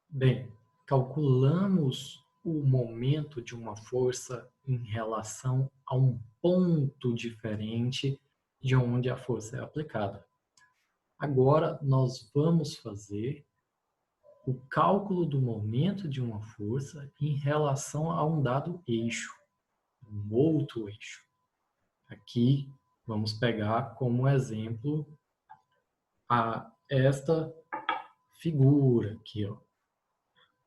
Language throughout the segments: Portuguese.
Bem, calculamos o momento de uma força em relação a um ponto diferente de onde a força é aplicada. Agora, nós vamos fazer o cálculo do momento de uma força em relação a um dado eixo, um outro eixo. Aqui, vamos pegar como exemplo esta figura aqui, ó,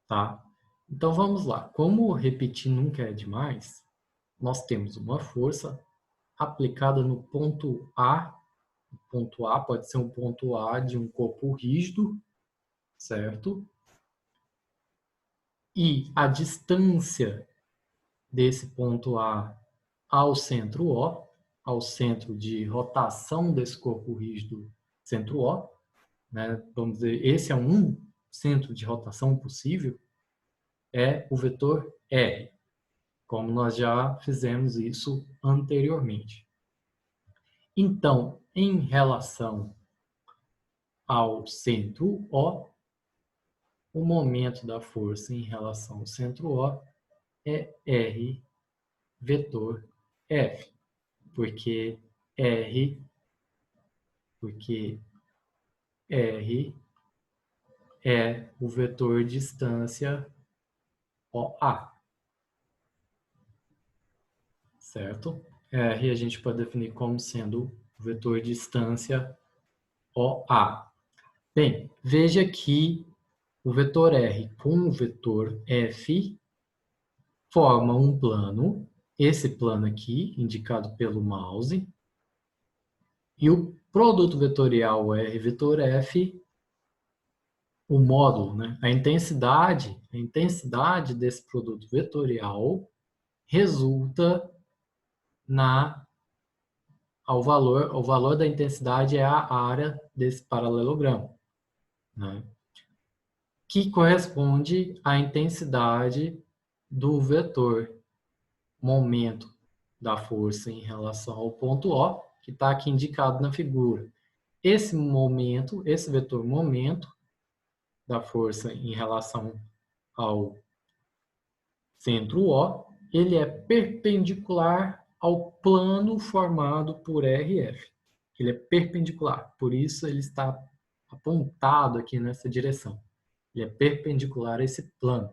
tá? Então, vamos lá. Como repetir nunca é demais, nós temos uma força aplicada no ponto A. O ponto A pode ser um ponto A de um corpo rígido, certo? E a distância desse ponto A ao centro O, ao centro de rotação desse corpo rígido centro O, né? Vamos dizer, esse é um centro de rotação possível, é o vetor R, como nós já fizemos isso anteriormente. Então, em relação ao centro O, o momento da força em relação ao centro O é R vetor F, porque R, porque R é o vetor distância OA, certo? R a gente pode definir como sendo o vetor distância OA. Bem, veja que o vetor R com o vetor F forma um plano, esse plano aqui, indicado pelo mouse, e o produto vetorial R vetor F, o módulo, né? A intensidade desse produto vetorial resulta o valor da intensidade é a área desse paralelogramo, né? Que corresponde à intensidade do vetor momento da força em relação ao ponto O, que está aqui indicado na figura. Esse momento, esse vetor momento da força em relação ao centro O, ele é perpendicular ao plano formado por RF. Ele é perpendicular, por isso ele está apontado aqui nessa direção. Ele é perpendicular a esse plano.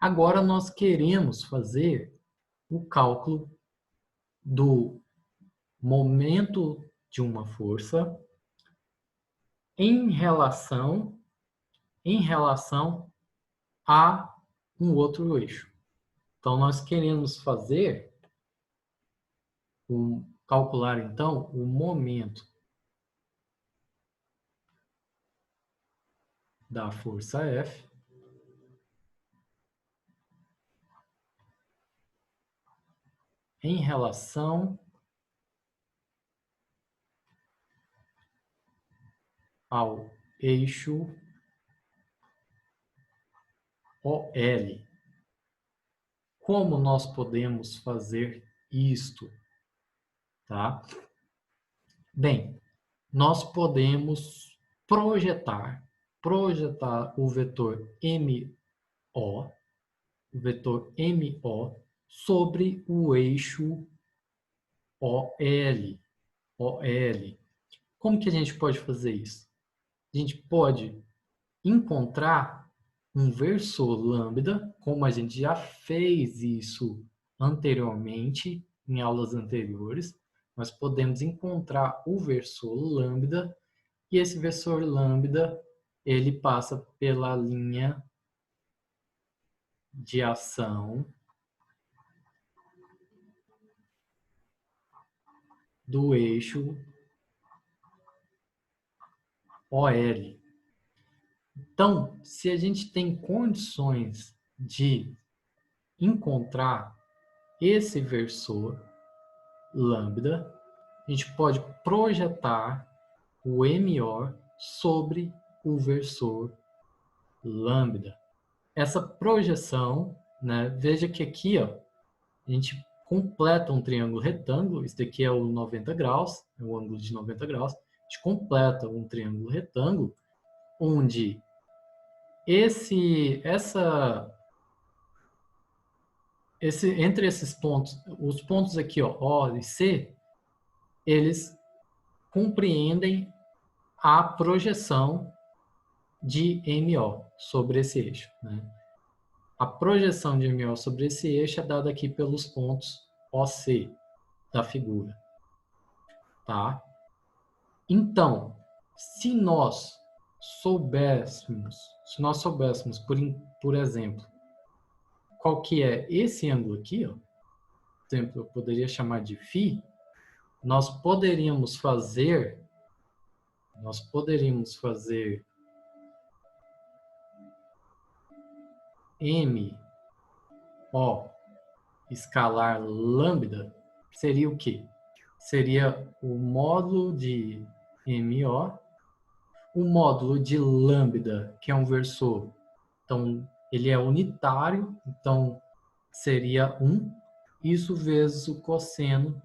Agora nós queremos fazer o cálculo do momento de uma força em relação a um outro eixo. Então, nós queremos calcular, então, o momento da força F em relação ao eixo OL. Como nós podemos fazer isto? Tá? Bem, nós podemos projetar o vetor MO sobre o eixo OL. Como que a gente pode fazer isso? A gente pode encontrar um versor lambda, como a gente já fez isso anteriormente, em aulas anteriores. Nós podemos encontrar o versor lambda, e esse versor lambda, ele passa pela linha de ação do eixo OL. Então, se a gente tem condições de encontrar esse versor lambda, a gente pode projetar o MO sobre o versor lambda. Essa projeção, né, veja que aqui, ó, a gente completa um triângulo retângulo, isso daqui é o 90 graus, é o ângulo de 90 graus, a gente completa um triângulo retângulo, onde entre esses pontos, os pontos aqui, ó, O e C, eles compreendem a projeção de MO sobre esse eixo, né? A projeção de MO sobre esse eixo é dada aqui pelos pontos OC da figura, tá? Então, se nós soubéssemos, por exemplo, qual que é esse ângulo aqui, ó, por exemplo, eu poderia chamar de φ, nós poderíamos fazer MO escalar lambda, seria o quê? Seria o módulo de MO, o módulo de lambda, que é um versor, então ele é unitário, então seria 1, isso vezes o cosseno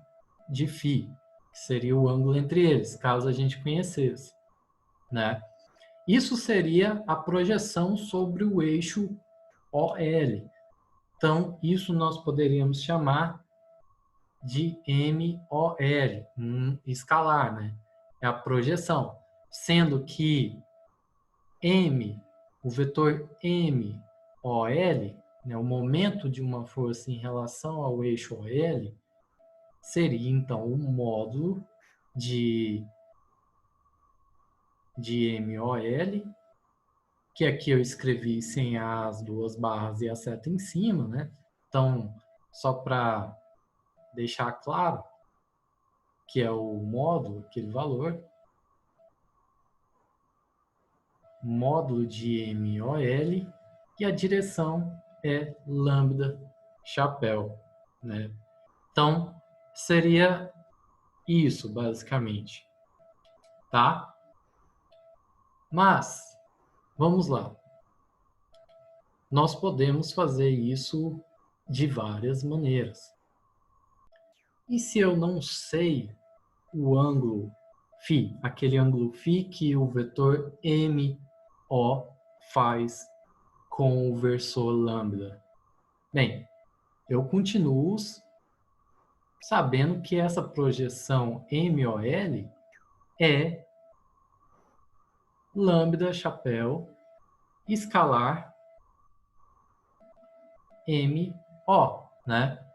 de φ, que seria o ângulo entre eles, caso a gente conhecesse, né? Isso seria a projeção sobre o eixo OL. Então, isso nós poderíamos chamar de MOL, escalar, né? É a projeção. Sendo que o vetor MOL, né, o momento de uma força em relação ao eixo OL, seria, então, o módulo de MOL, que aqui eu escrevi sem as duas barras e a seta em cima, né? Então, só para deixar claro que é o módulo, aquele valor, módulo de MOL, e a direção é lambda chapéu, né? Então, seria isso, basicamente, tá? Mas, vamos lá. Nós podemos fazer isso de várias maneiras. E se eu não sei o ângulo φ, aquele ângulo φ que o vetor MO faz com o versor lambda? Bem, eu continuo sabendo que essa projeção MOL é lambda chapéu escalar MO, né?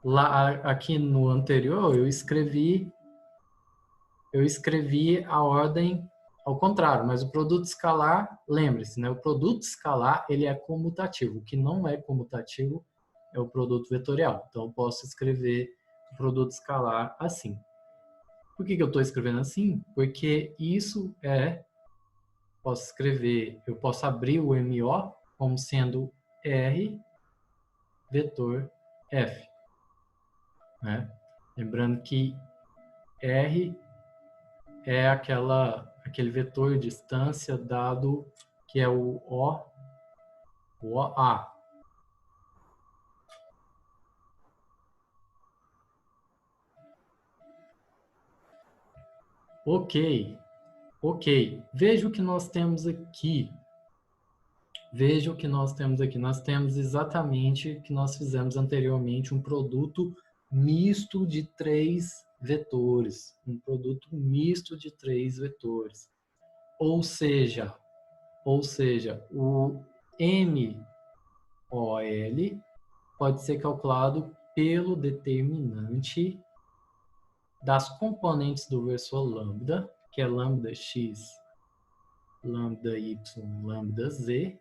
Lá, aqui no anterior, eu escrevi a ordem ao contrário, mas o produto escalar, lembre-se, né? O produto escalar, ele é comutativo. O que não é comutativo é o produto vetorial. Então, eu posso escrever o produto escalar assim. Por que eu estou escrevendo assim? Porque isso eu posso abrir o MO como sendo R vetor F, né? Lembrando que R é aquele vetor de distância dado que é o OA. Ok. Veja o que nós temos aqui. Nós temos exatamente o que nós fizemos anteriormente, um produto misto de três vetores. Ou seja, o MOL pode ser calculado pelo determinante das componentes do versor lambda, que é lambda x, lambda y, lambda z.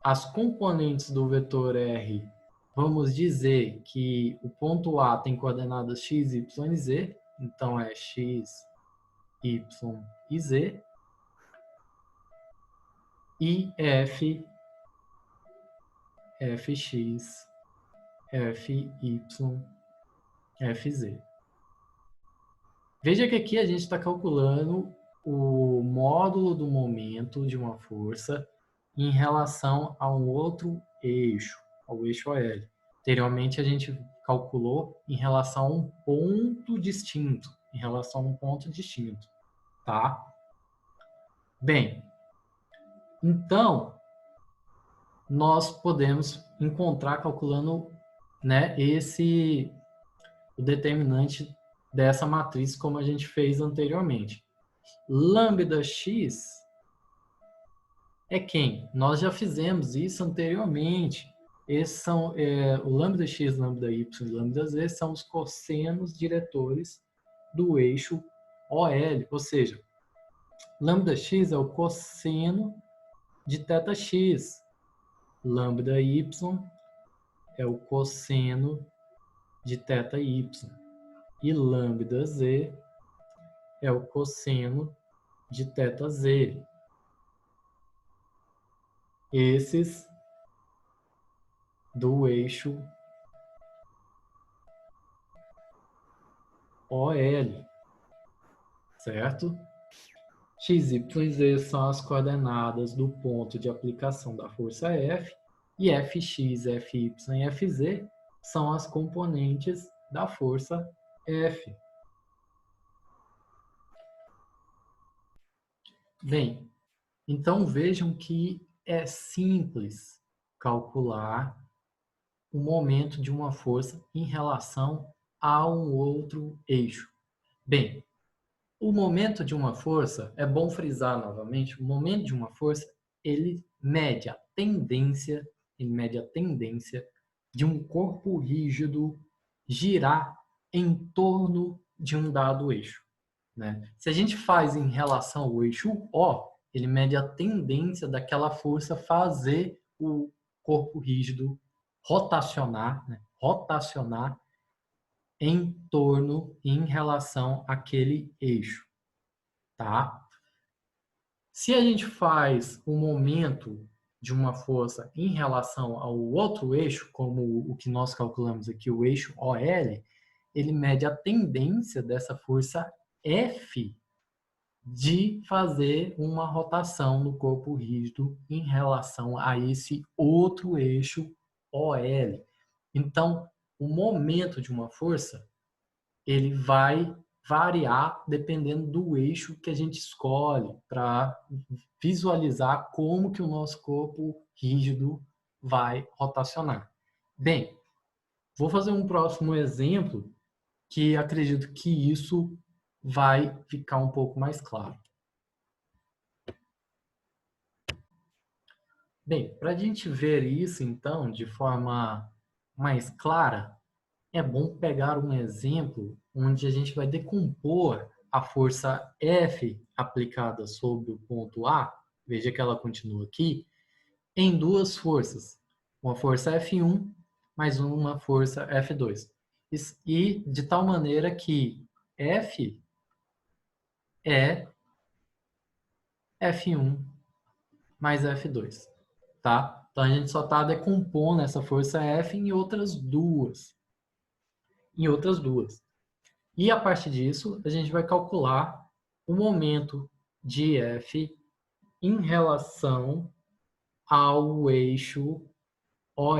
As componentes do vetor R, vamos dizer que o ponto A tem coordenadas x, y e z, então é x, y e z. E F, Fx, Fy, Fz. Veja que aqui a gente está calculando o módulo do momento de uma força em relação a um outro eixo, ao eixo OL. Anteriormente a gente calculou em relação a um ponto distinto, tá? Bem, Então, nós podemos encontrar calculando, né, o determinante dessa matriz como a gente fez anteriormente. Lambda x é quem? Nós já fizemos isso anteriormente. Esses são o lambda x, lambda y e lambda z são os cossenos diretores do eixo OL, ou seja, lambda x é o cosseno de θx, lambda y é o cosseno de θy e lambda z é o cosseno de θz. Esses do eixo OL, certo? X, Y e Z são as coordenadas do ponto de aplicação da força F, e Fx, Fy e Fz são as componentes da força F. Bem, então vejam que é simples calcular o momento de uma força em relação a um outro eixo. Bem, o momento de uma força, é bom frisar novamente, o momento de uma força, ele mede a tendência de um corpo rígido girar em torno de um dado eixo, né? Se a gente faz em relação ao eixo O, ele mede a tendência daquela força fazer o corpo rígido rotacionar, né? Rotacionar em torno, em relação àquele eixo, tá? Se a gente faz o momento de uma força em relação ao outro eixo, como o que nós calculamos aqui, o eixo OL, ele mede a tendência dessa força F de fazer uma rotação no corpo rígido em relação a esse outro eixo OL. Então, o momento de uma força, ele vai variar dependendo do eixo que a gente escolhe para visualizar como que o nosso corpo rígido vai rotacionar. Bem, vou fazer um próximo exemplo que acredito que isso vai ficar um pouco mais claro. Bem, para a gente ver isso então de forma mais clara, é bom pegar um exemplo onde a gente vai decompor a força F aplicada sobre o ponto A, veja que ela continua aqui, em duas forças. Uma força F1 mais uma força F2. E de tal maneira que F é F1 mais F2. Tá? Então a gente só está decompondo essa força F em outras duas. E a partir disso, a gente vai calcular o momento de F em relação ao eixo OL,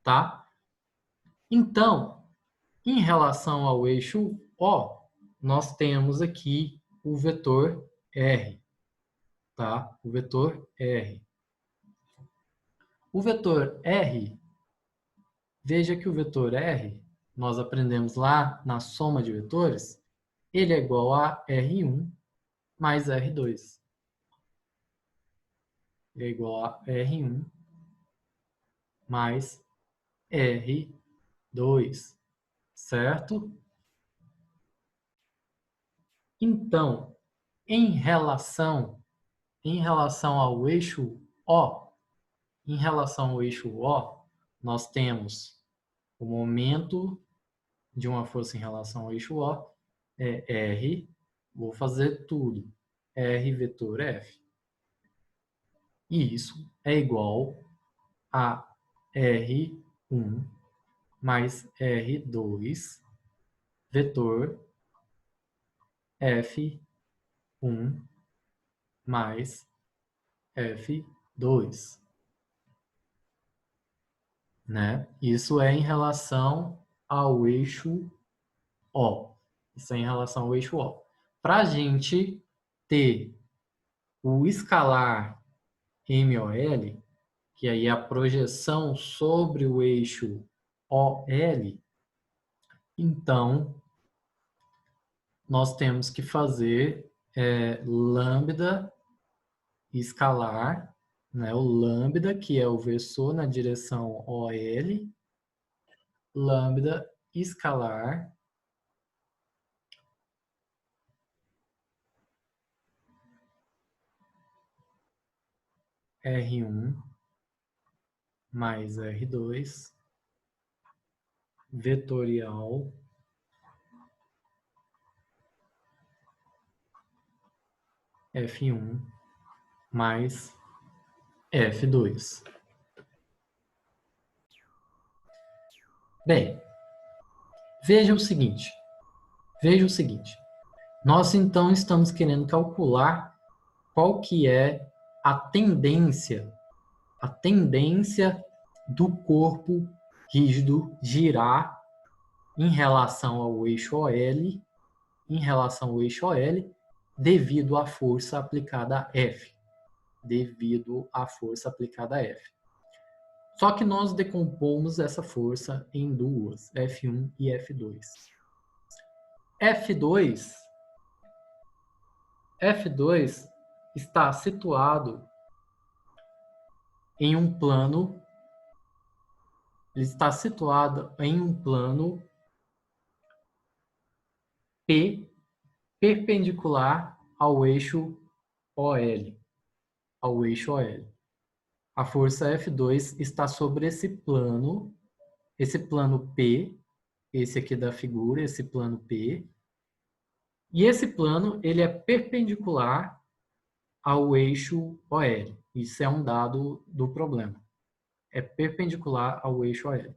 tá? Então, em relação ao eixo O, nós temos aqui o vetor R, tá? O vetor R. O vetor R, veja que o vetor R, nós aprendemos lá na soma de vetores, ele é igual a R1 mais R2. É igual a R1 mais R2, certo? Então, em relação ao eixo O, nós temos o momento de uma força em relação ao eixo O é R, vou fazer tudo, R vetor F. E isso é igual a R1 mais R2 vetor F1 mais F2, né? Isso é em relação ao eixo O. Isso é em relação ao eixo O. Para a gente ter o escalar MOL, que aí é a projeção sobre o eixo OL, então nós temos que fazer lambda escalar, né? O lambda, que é o versor na direção OL, lambda escalar R1 mais R2 vetorial F1 mais F2. Bem, veja o seguinte. Nós então estamos querendo calcular qual que é a tendência do corpo rígido girar em relação ao eixo OL, devido à força aplicada a F. Só que nós decompomos essa força em duas, F1 e F2. F2 está situado em um plano, P perpendicular ao eixo OL, A força F2 está sobre esse plano P, esse aqui da figura, esse plano P, e esse plano ele é perpendicular ao eixo OL. Isso é um dado do problema. É perpendicular ao eixo OL.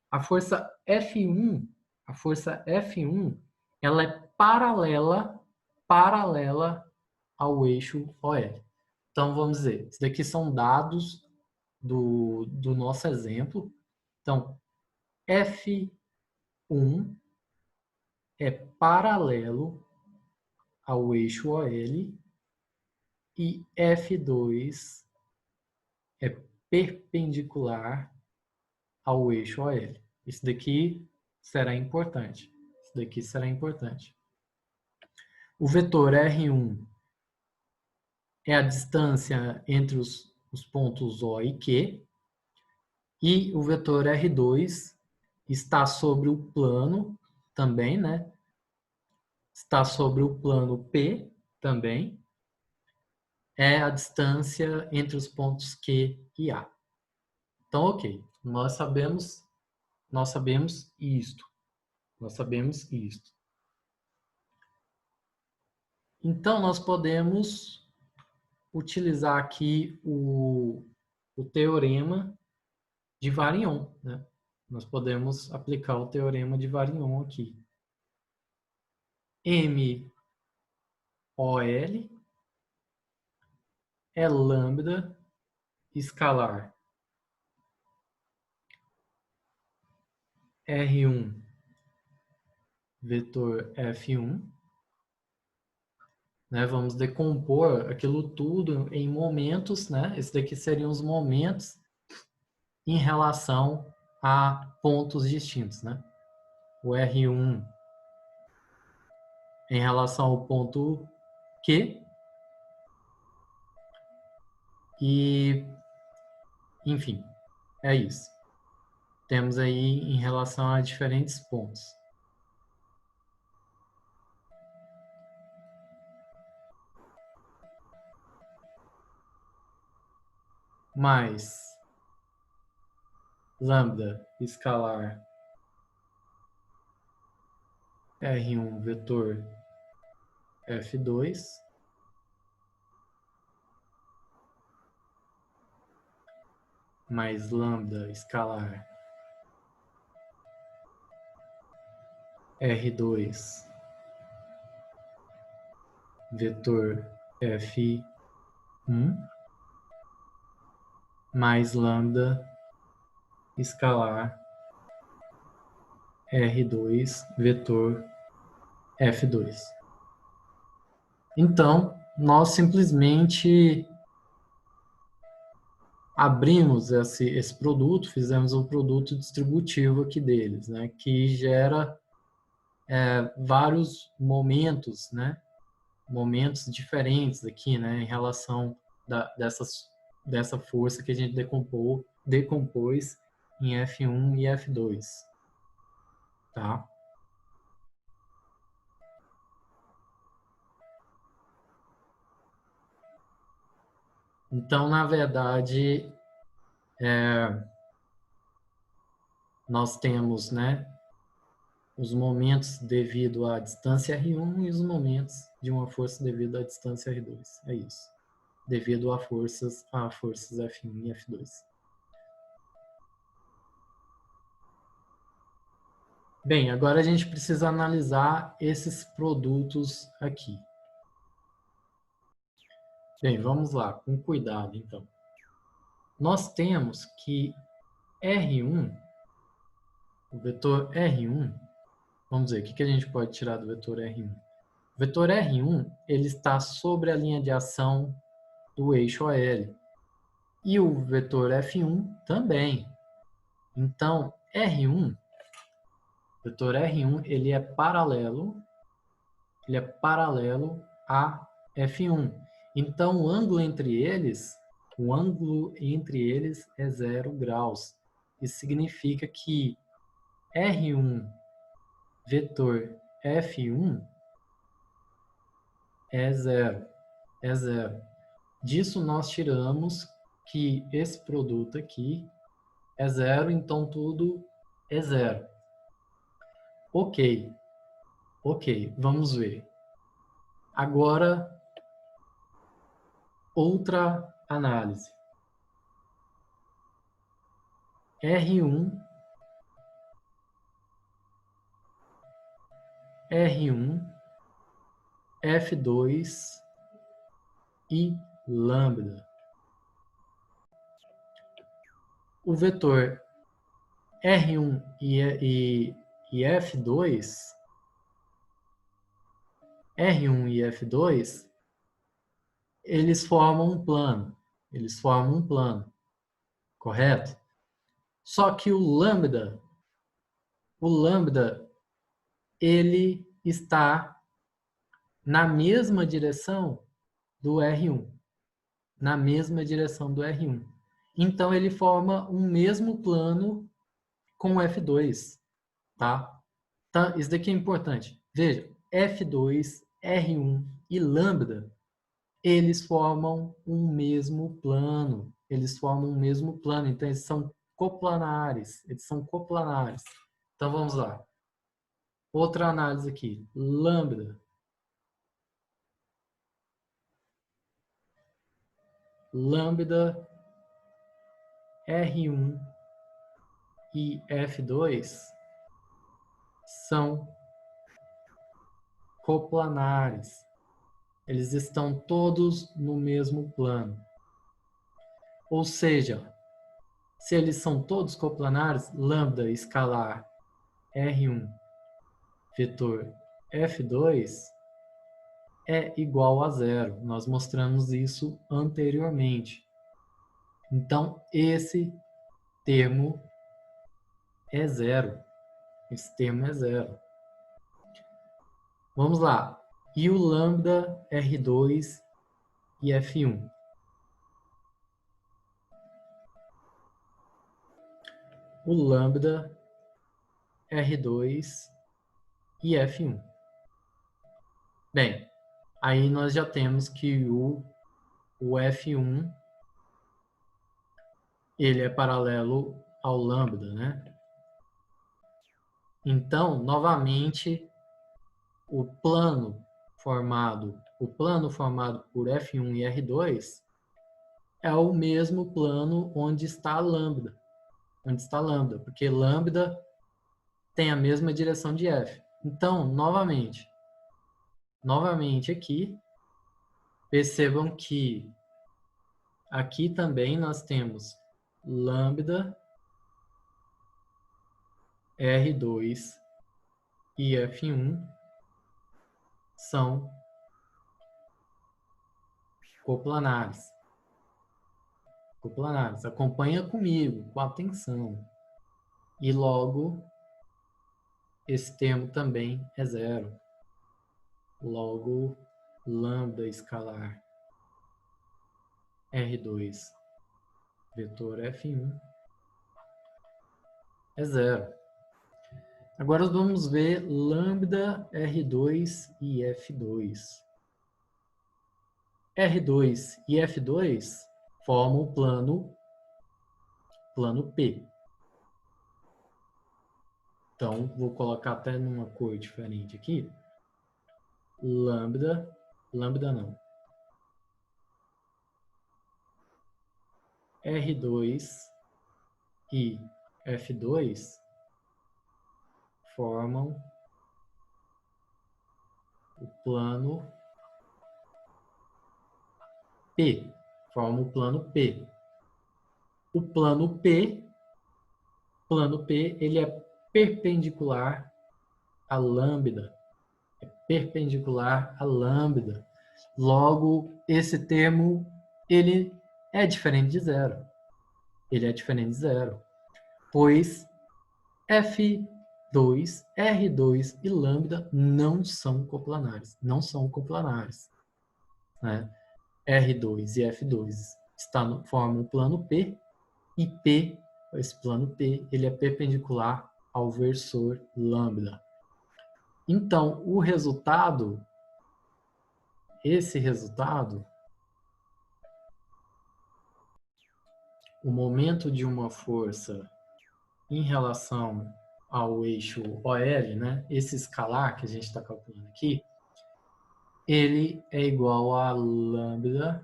A força F1, ela é paralela ao eixo OL. Então, vamos dizer, isso daqui são dados do nosso exemplo. Então, F1 é paralelo ao eixo OL e F2 é perpendicular ao eixo OL. Isso daqui será importante. O vetor R1 é a distância entre os pontos O e Q, e o vetor R2 está sobre o plano também, né? Está sobre o plano P também. É a distância entre os pontos Q e A. Então, ok. Nós sabemos isto. Então, nós podemos utilizar aqui o teorema de Varignon, né? Nós podemos aplicar o teorema de Varignon aqui. MOL é lambda escalar R1 vetor F1. Né? Vamos decompor aquilo tudo em momentos, né? Esses daqui seriam os momentos em relação a pontos distintos, né? O R1 em relação ao ponto Q e, enfim, é isso. Temos aí em relação a diferentes pontos. Mais lambda escalar R1 vetor F2 mais lambda escalar R2 vetor F1 mais lambda escalar R2 vetor F2. Então, nós simplesmente abrimos esse produto, fizemos um produto distributivo aqui deles, né, que gera vários momentos, né, momentos diferentes aqui, né, em relação dessa força que a gente decompôs em F1 e F2, tá? Então, na verdade, nós temos, né, os momentos devido à distância R1 e os momentos de uma força devido à distância R2. É isso. Devido a forças F1 e F2. Bem, agora a gente precisa analisar esses produtos aqui. Bem, vamos lá, com cuidado então. Nós temos que R1, o vetor R1, vamos ver, o que a gente pode tirar do vetor R1? O vetor R1, ele está sobre a linha de ação do eixo OL. E o vetor F1 também. Então, R1, vetor R1, ele é paralelo a F1. Então, o ângulo entre eles é 0 graus. Isso significa que R1 vetor F1 é zero. É zero. Disso nós tiramos que esse produto aqui é zero, então tudo é zero. Ok, ok, vamos ver. Agora, outra análise. R1, R1, F2 e lambda. O vetor R1 e F2, R1 e F2, eles formam um plano. Eles formam um plano, correto? Só que o lambda, ele está na mesma direção do R1, na mesma direção do R1. Então ele forma um mesmo plano com o F2, tá? Então, isso daqui é importante. Veja, F2, R1 e lambda, eles formam um mesmo plano. Eles formam um mesmo plano, então eles são coplanares. Eles são coplanares. Então vamos lá. Outra análise aqui. Lambda. Lambda R1 e F2 são coplanares. Eles estão todos no mesmo plano. Ou seja, se eles são todos coplanares, lambda escalar R1 vetor F2 é igual a zero. Nós mostramos isso anteriormente. Então, esse termo é zero. Esse termo é zero. Vamos lá. E o lambda R2 e F1? O lambda R2 e F1. Bem, aí nós já temos que o F1 ele é paralelo ao lambda, né? Então, novamente, o plano formado por F1 e R2 é o mesmo plano onde está lambda, porque lambda tem a mesma direção de F. Então, novamente aqui, percebam que aqui também nós temos lambda R2 e F1 são coplanares. Coplanares. Acompanha comigo, com atenção. E logo, esse termo também é zero. Logo, lambda escalar R2 vetor F1 é zero. Agora vamos ver lambda R2 e F2. R2 e F2 formam o plano P. Então, vou colocar até numa cor diferente aqui. Lambda não. R2 e F2 formam o plano P. Formam o plano P. O plano P, ele é perpendicular à lambda. É perpendicular à lambda. Logo, esse termo, ele é diferente de zero. Ele é diferente de zero. Pois F2, R2 e lambda não são coplanares. Não são coplanares. Né? R2 e F2 formam o plano P e P, esse plano P, ele é perpendicular ao versor lambda. Então, o resultado, esse resultado, o momento de uma força em relação ao eixo OL, né, esse escalar que a gente está calculando aqui, ele é igual a lambda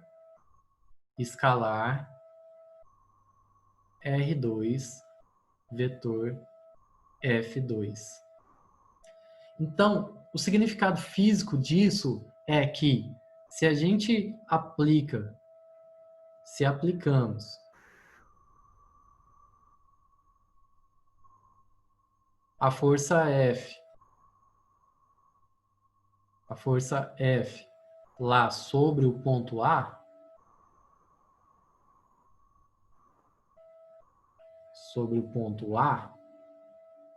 escalar R2 vetor F2. Então, o significado físico disso é que se a gente aplicamos a força F lá sobre o ponto A,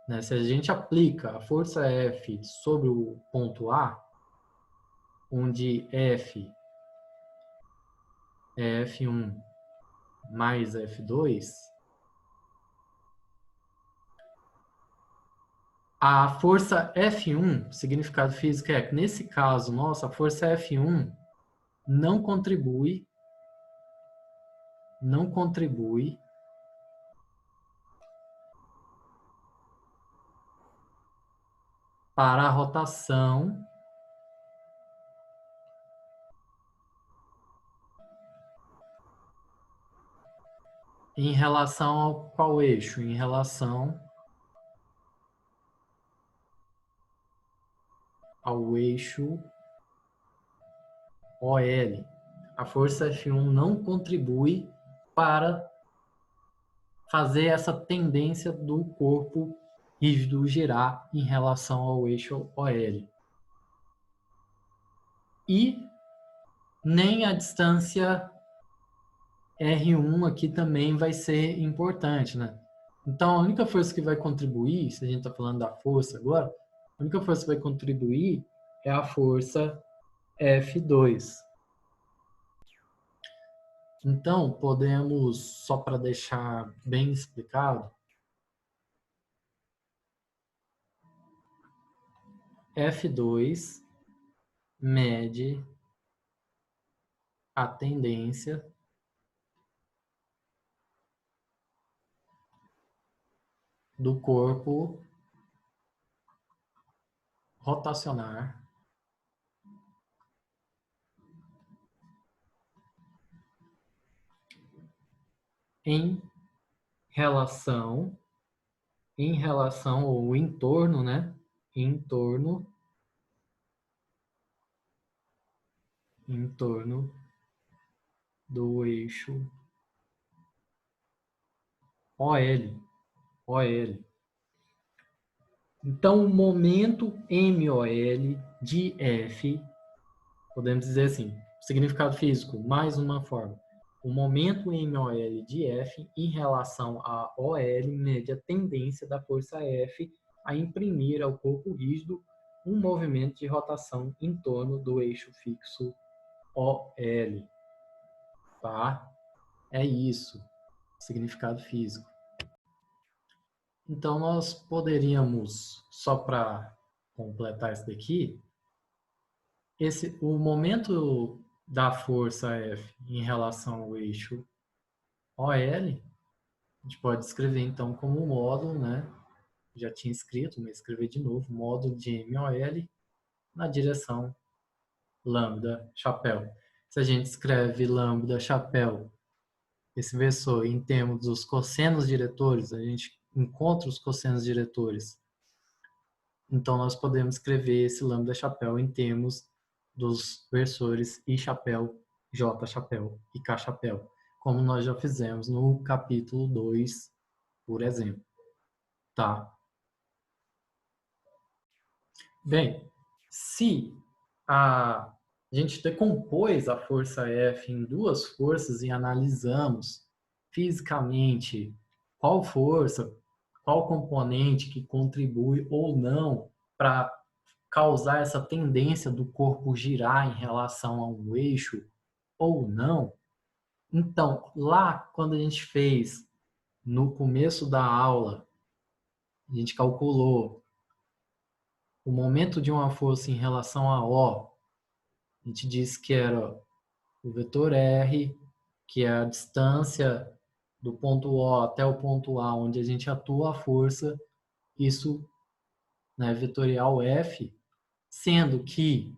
né? Se a gente aplica a força F sobre o ponto A, onde F é F1 mais F2, a força F1, significado físico é que, nesse caso, nossa, a força F1 não contribui para a rotação em relação ao qual eixo? Em relação ao eixo OL. A força F1 não contribui para fazer essa tendência do corpo rígido girar em relação ao eixo OL. E nem a distância R1 aqui também vai ser importante, né? Então, a única força que vai contribuir, se a gente está falando da força agora, a única força que vai contribuir é a força F2. Então, podemos, só para deixar bem explicado, F2 mede a tendência do corpo rotacionar em relação ou em torno, né? Em torno do eixo OL. Então, o momento MOL de F, podemos dizer assim, significado físico, mais uma forma. O momento MOL de F em relação a OL mede a tendência da força F a imprimir ao corpo rígido um movimento de rotação em torno do eixo fixo OL. Tá? É isso, significado físico. Então, nós poderíamos, só para completar isso daqui, o momento da força F em relação ao eixo OL, a gente pode escrever então como módulo, né? Já tinha escrito, mas escrever de novo, módulo de MOL na direção lambda chapéu. Se a gente escreve lambda chapéu, esse versor, em termos dos cossenos diretores, a gente encontra os cossenos diretores. Então, nós podemos escrever esse lambda chapéu em termos dos versores I chapéu, J chapéu e K chapéu, como nós já fizemos no capítulo 2, por exemplo. Tá? Bem, se a gente decompôs a força F em duas forças e analisamos fisicamente qual força, qual componente que contribui ou não para causar essa tendência do corpo girar em relação a um eixo ou não. Então, lá quando a gente fez no começo da aula, a gente calculou o momento de uma força em relação a O. A gente disse que era o vetor R, que é a distância do ponto O até o ponto A, onde a gente atua a força, isso, né, vetorial F, sendo que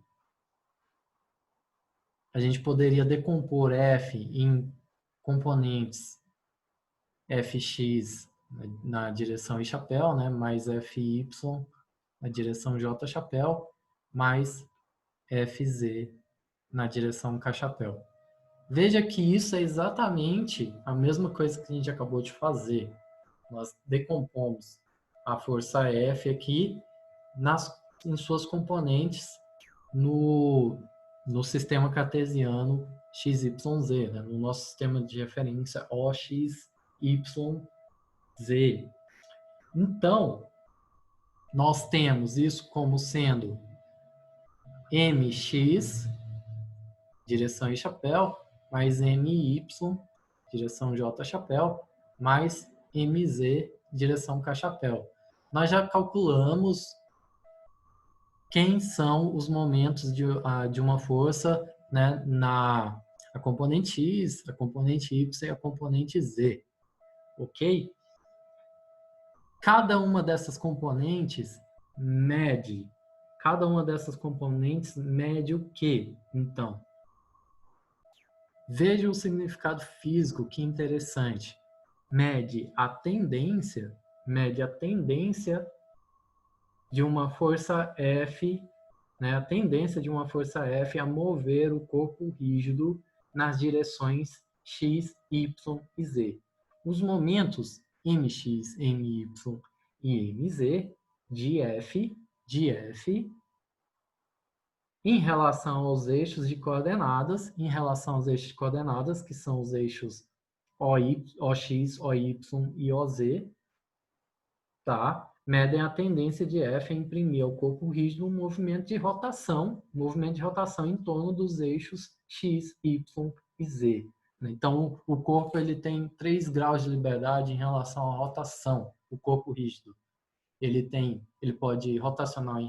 a gente poderia decompor F em componentes Fx na direção I chapéu, né, mais Fy na direção J chapéu, mais Fz na direção K chapéu. Veja que isso é exatamente a mesma coisa que a gente acabou de fazer. Nós decompomos a força F aqui em suas componentes no sistema cartesiano XYZ, né? No nosso sistema de referência OXYZ. Então, nós temos isso como sendo MX, direção I chapéu, mais MY, direção J chapéu, mais MZ, direção K chapéu. Nós já calculamos quem são os momentos de uma força, né, a componente X, a componente Y e a componente Z, ok? Cada uma dessas componentes mede o quê, então? Veja o significado físico, que interessante. Mede a tendência de uma força F, né, a tendência de uma força F a mover o corpo rígido nas direções X, Y e Z. Os momentos Mx, My e Mz de F em relação aos eixos de coordenadas, que são os eixos OX, OY e OZ, tá? Medem a tendência de F a imprimir ao corpo rígido um movimento de rotação em torno dos eixos X, Y e Z. Então, o corpo ele tem 3 graus de liberdade em relação à rotação, o corpo rígido. Ele pode rotacionar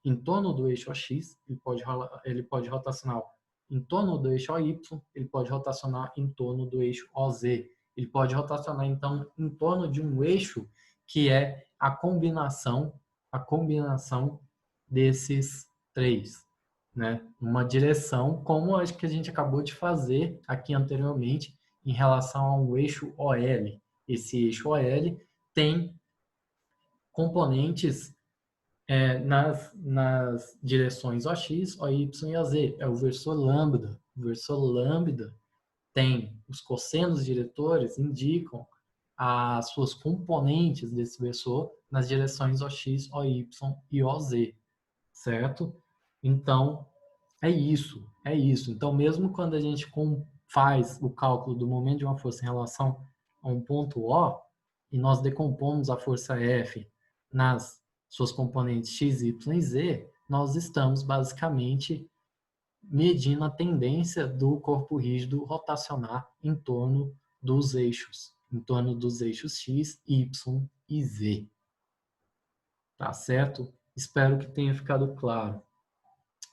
em torno do eixo AX, ele pode rotacionar em torno do eixo AY, ele pode rotacionar em torno do eixo OZ. Ele pode rotacionar, então, em torno de um eixo que é a combinação desses três, né? Uma direção, como acho que a gente acabou de fazer aqui anteriormente, em relação ao eixo OL. Esse eixo OL tem componentes nas direções OX, OY e OZ. É o versor lambda. O versor lambda tem os cossenos diretores, indicam as suas componentes desse versor nas direções OX, OY e OZ, certo? Então, É isso, é isso. Então, mesmo quando a gente faz o cálculo do momento de uma força em relação a um ponto O, e nós decompomos a força F nas suas componentes x, y e z, nós estamos basicamente medindo a tendência do corpo rígido rotacionar em torno dos eixos x, y e z. Tá certo? Espero que tenha ficado claro.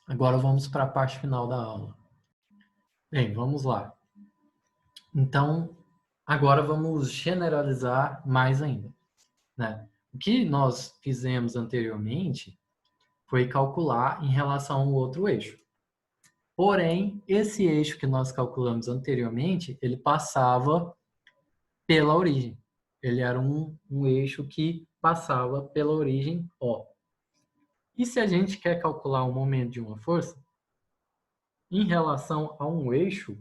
Agora vamos para a parte final da aula. Bem, vamos lá. Então, agora vamos generalizar mais ainda, né? O que nós fizemos anteriormente foi calcular em relação ao outro eixo. Porém, esse eixo que nós calculamos anteriormente, ele passava pela origem. Ele era um eixo que passava pela origem O. E se a gente quer calcular o momento de uma força, em relação a um eixo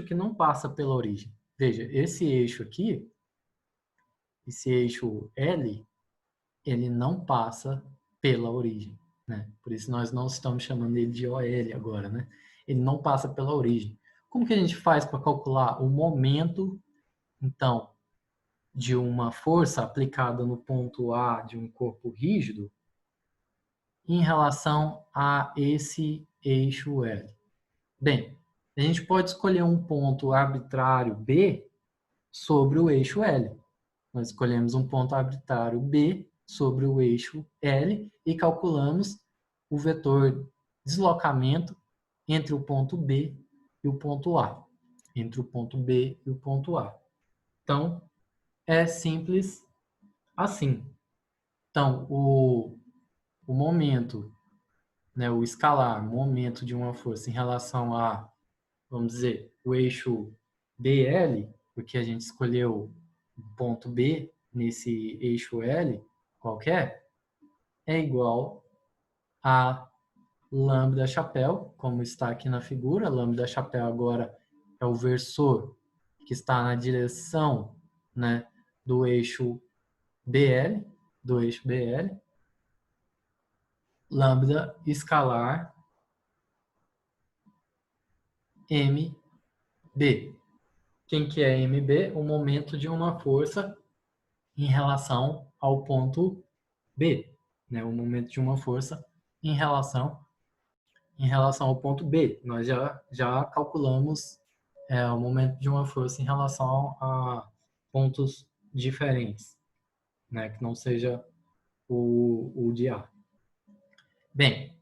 que não passa pela origem. Veja, esse eixo aqui, esse eixo L, ele não passa pela origem, né? Por isso nós não estamos chamando ele de OL agora, né? Ele não passa pela origem. Como que a gente faz para calcular o momento, então, de uma força aplicada no ponto A de um corpo rígido em relação a esse eixo L? Bem, a gente pode escolher um ponto arbitrário B sobre o eixo L. Nós escolhemos um ponto arbitrário B sobre o eixo L e calculamos o vetor deslocamento entre o ponto B e o ponto A. Entre o ponto B e o ponto A. Então, é simples assim. Então, o momento, né, o escalar, momento de uma força em relação a, vamos dizer, o eixo BL, porque a gente escolheu o ponto B nesse eixo L qualquer, é igual a lambda chapéu, como está aqui na figura. Lambda chapéu agora é o versor que está na direção, né, do eixo BL, lambda escalar MB. Quem que é MB? O momento de uma força em relação ao ponto B, né? O momento de uma força em relação ao ponto B. Nós já calculamos o momento de uma força em relação a pontos diferentes, né? Que não seja o de A. Bem,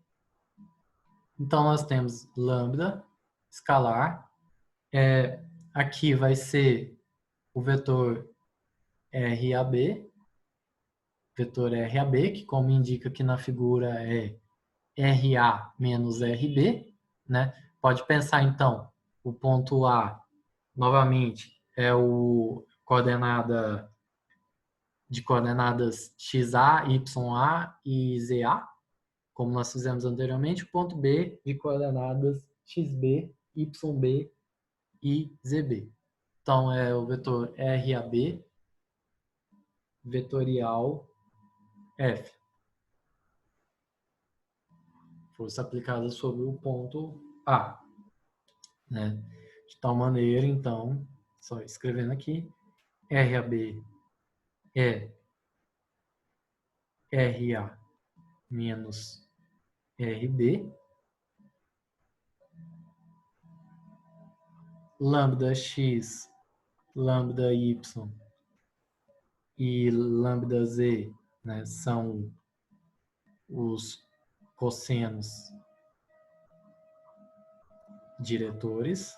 então nós temos lambda escalar. Aqui vai ser o vetor RAB, que como indica aqui na figura é RA menos RB, né? Pode pensar então, o ponto A, novamente, é o coordenada de coordenadas XA, YA e ZA, como nós fizemos anteriormente, o ponto B de coordenadas XB, YB e ZB. Então, é o vetor RAB vetorial F. Força aplicada sobre o ponto A. Né? De tal maneira, então, só escrevendo aqui, RAB é RA menos RB, lambda x, lambda y e lambda z, né, são os cossenos diretores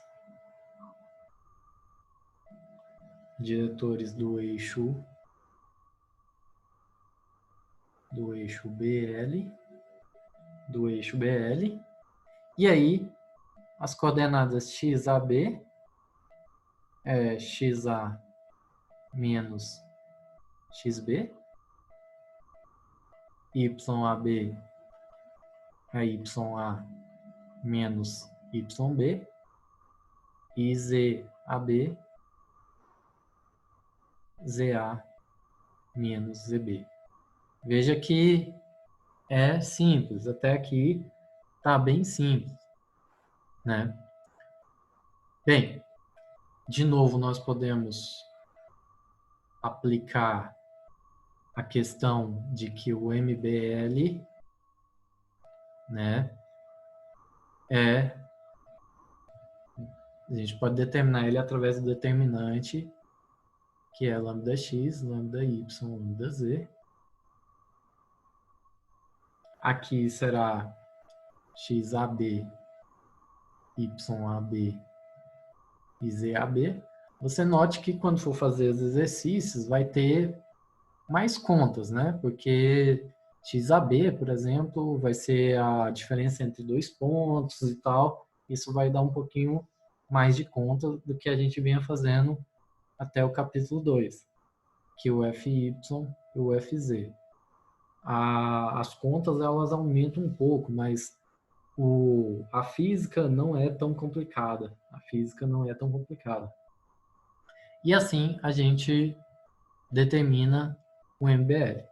do eixo BL, e aí as coordenadas XAB é XA menos XB, YAB é YA menos YB e ZAB, ZA menos ZB. Veja que é simples, até aqui tá bem simples, né? Bem, de novo, nós podemos aplicar a questão de que o MBL, né, a gente pode determinar ele através do determinante, que é lambda x, lambda y, lambda z. Aqui será xab, yab e zab. Você note que quando for fazer os exercícios, vai ter mais contas, né? Porque xab, por exemplo, vai ser a diferença entre dois pontos e tal. Isso vai dar um pouquinho mais de conta do que a gente vinha fazendo até o capítulo 2, que o fy e o fz. As contas, elas aumentam um pouco, mas a física não é tão complicada. A física não é tão complicada. E assim a gente determina o MBL.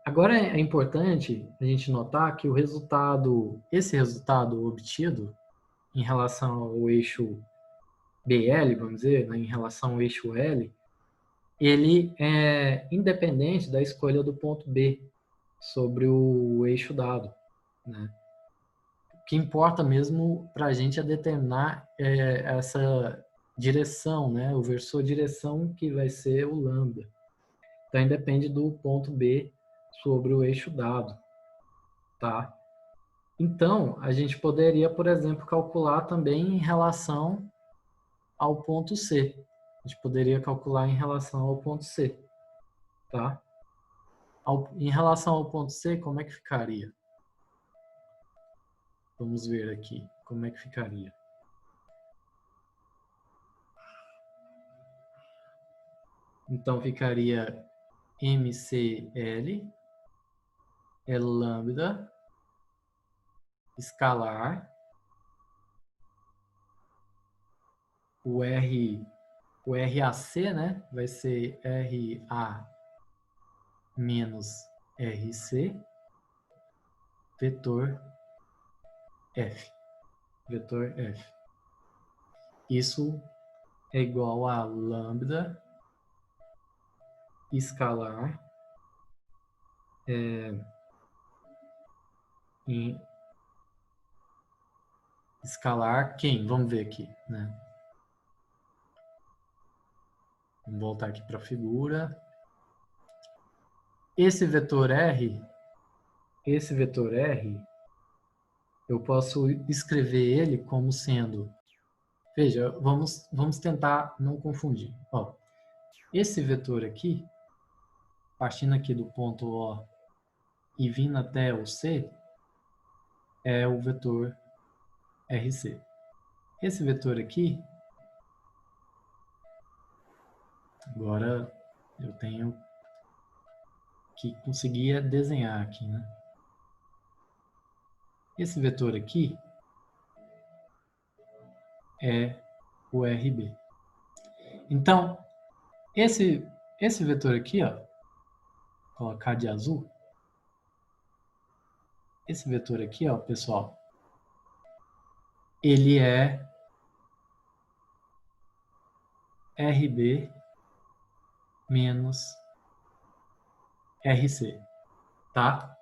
Agora é importante a gente notar que esse resultado obtido em relação ao eixo BL, vamos dizer, né, em relação ao eixo L, ele é independente da escolha do ponto B sobre o eixo dado, né? O que importa mesmo para a gente é determinar essa direção, né? O versor direção que vai ser o lambda. Então, depende do ponto B sobre o eixo dado, tá? Então, a gente poderia, por exemplo, calcular também em relação ao ponto C. A gente poderia calcular em relação ao ponto C, tá? Em relação ao ponto C, como é que ficaria? Vamos ver aqui como é que ficaria. Então, ficaria MCL é lambda escalar, o RAC, né, vai ser RA menos RC, vetor F. Vetor F. Isso é igual a lambda escalar em escalar quem? Vamos ver aqui, né? Vamos voltar aqui para a figura. Esse vetor R, eu posso escrever ele como sendo... Veja, vamos tentar não confundir. Ó, esse vetor aqui, partindo aqui do ponto O e vindo até o C, é o vetor RC. Esse vetor aqui, agora eu tenho que conseguir desenhar aqui, né? Esse vetor aqui é o RB. Então, esse vetor aqui, ó, vou colocar de azul. Esse vetor aqui, ó, pessoal, ele é RB menos RC, tá?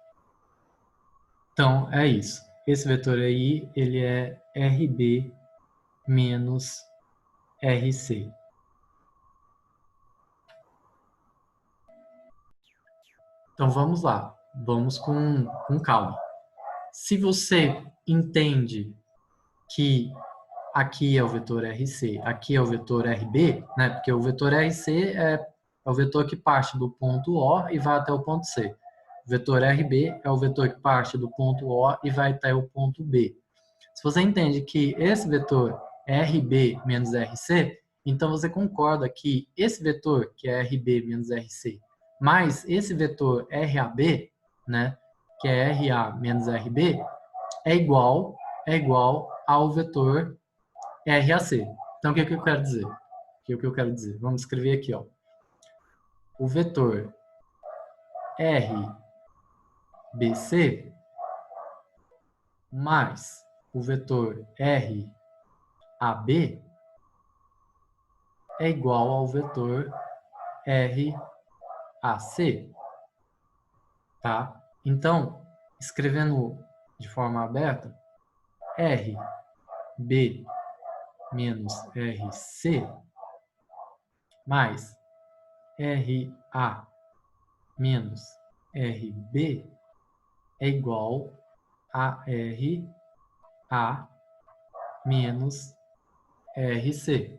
Então, é isso. Esse vetor aí, ele é RB menos RC. Então, vamos lá. Vamos com calma. Se você entende que aqui é o vetor RC, aqui é o vetor RB, né? Porque o vetor RC é o vetor que parte do ponto O e vai até o ponto C. O vetor RB é o vetor que parte do ponto O e vai até o ponto B. Se você entende que esse vetor é RB menos RC, então você concorda que esse vetor, que é RB menos RC, mais esse vetor RAB, né, que é RA menos RB, é igual ao vetor RAC. Então, o que eu quero dizer? O que eu quero dizer? Vamos escrever aqui, ó. O vetor RBC mais o vetor RAB é igual ao vetor RAC, tá? Então, escrevendo de forma aberta, RB menos RC mais RA menos RB é igual a RA menos RC.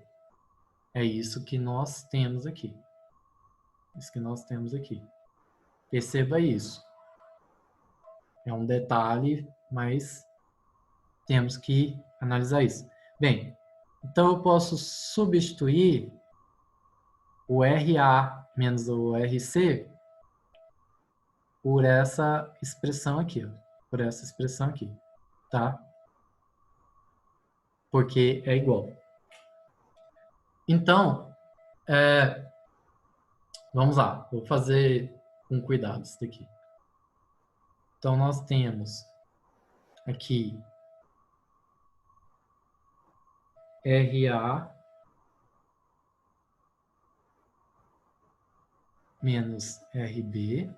É isso que nós temos aqui. Isso que nós temos aqui. Perceba isso. É um detalhe, mas temos que analisar isso. Bem, então eu posso substituir o RA menos o RC por essa expressão aqui, ó, por essa expressão aqui, tá? Porque é igual. Então, vamos lá, vou fazer com cuidado isso daqui. Então, nós temos aqui RA menos RB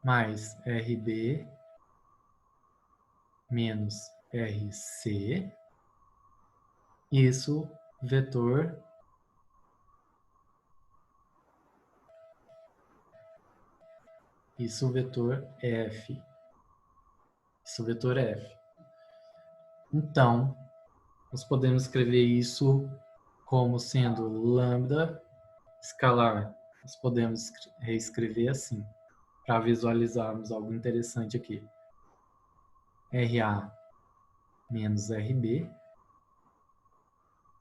mais RB menos RC, isso vetor F. Isso vetor F. Então, nós podemos escrever isso como sendo lambda escalar. Nós podemos reescrever assim, para visualizarmos algo interessante aqui. RA menos RB,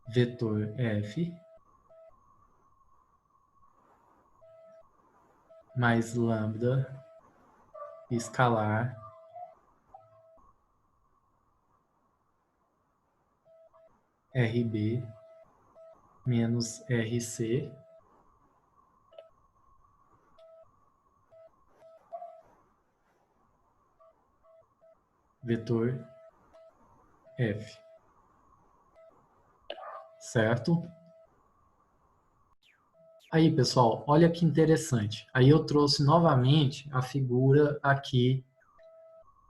vetor F, mais lambda escalar RB menos RC vetor F. Certo? Aí, pessoal, olha que interessante. Aí eu trouxe novamente a figura aqui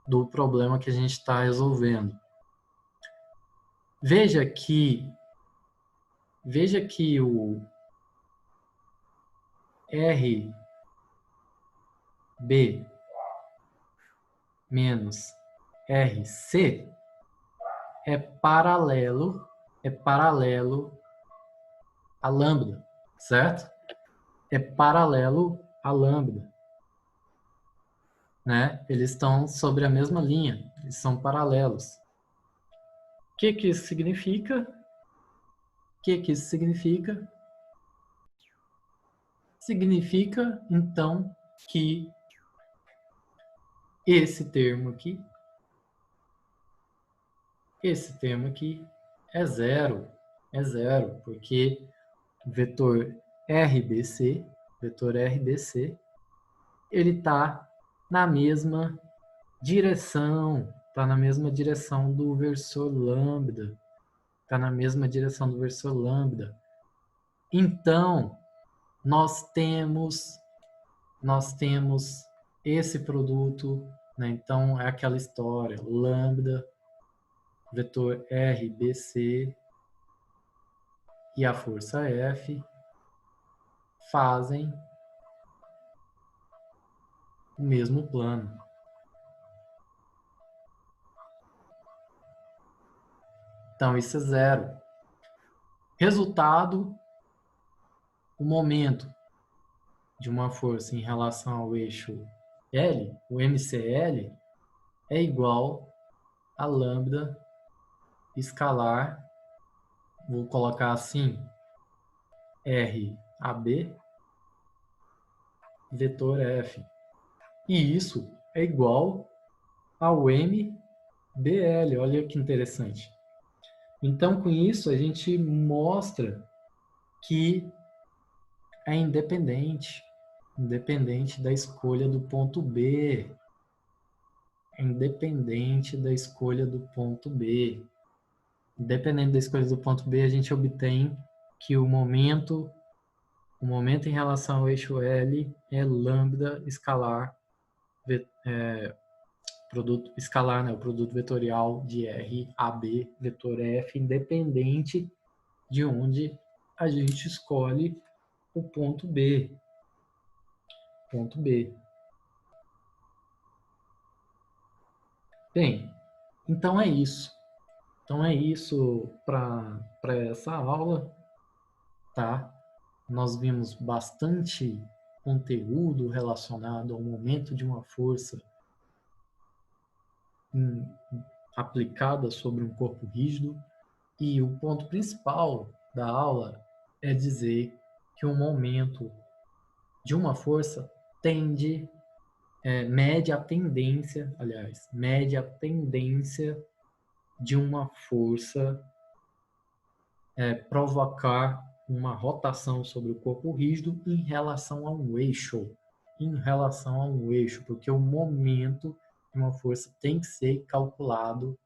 do problema que a gente está resolvendo. Veja que o RB menos RC é paralelo a lambda, certo? É paralelo a lambda, né? Eles estão sobre a mesma linha, eles são paralelos. O que que isso significa? O que que isso significa? Significa, então, que esse termo aqui é zero, porque o vetor RBC, ele está na mesma direção, do versor lambda, Então, nós temos esse produto, né? Então, é aquela história, lambda, vetor RBC e a força F fazem o mesmo plano. Então, isso é zero. Resultado, o momento de uma força em relação ao eixo L, o MCL, é igual a lambda escalar, vou colocar assim, RAB, vetor F. E isso é igual ao MBL, olha que interessante. Então, com isso, a gente mostra que é independente da escolha do ponto B. independente da escolha do ponto B. Independente da escolha do ponto B, a gente obtém que o momento em relação ao eixo L é lambda escalar, produto escalar, né, o produto vetorial de R a B, vetor F, independente de onde a gente escolhe o ponto B. Ponto B. Bem, então é isso. Então é isso para essa aula, tá? Nós vimos bastante conteúdo relacionado ao momento de uma força aplicada sobre um corpo rígido, e o ponto principal da aula é dizer que o momento de uma força mede a tendência, mede a tendência de uma força provocar uma rotação sobre o corpo rígido em relação a um eixo. Porque o momento de uma força tem que ser calculado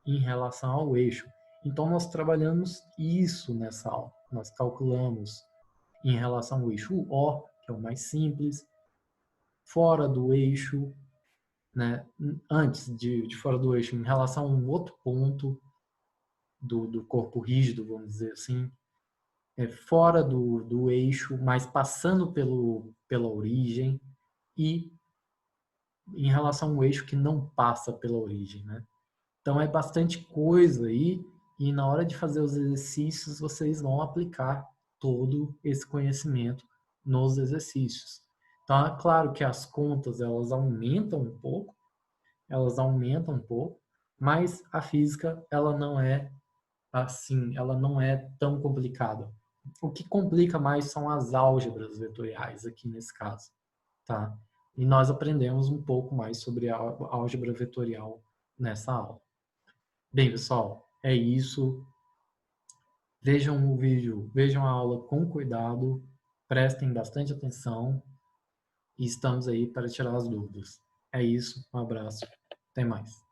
em relação ao eixo. Então, nós trabalhamos isso nessa aula. Nós calculamos em relação ao eixo O, que é o mais simples, fora do eixo, né? Antes de fora do eixo, em relação a um outro ponto do corpo rígido, vamos dizer assim, fora do eixo, mas passando pela origem, e em relação ao eixo que não passa pela origem, né? Então é bastante coisa aí, e na hora de fazer os exercícios vocês vão aplicar todo esse conhecimento nos exercícios. Então é claro que as contas elas aumentam um pouco, mas a física ela não é assim, ela não é tão complicada. O que complica mais são as álgebras vetoriais aqui nesse caso, tá? E nós aprendemos um pouco mais sobre a álgebra vetorial nessa aula. Bem, pessoal, é isso. Vejam o vídeo, vejam a aula com cuidado, prestem bastante atenção e estamos aí para tirar as dúvidas. É isso, um abraço, até mais.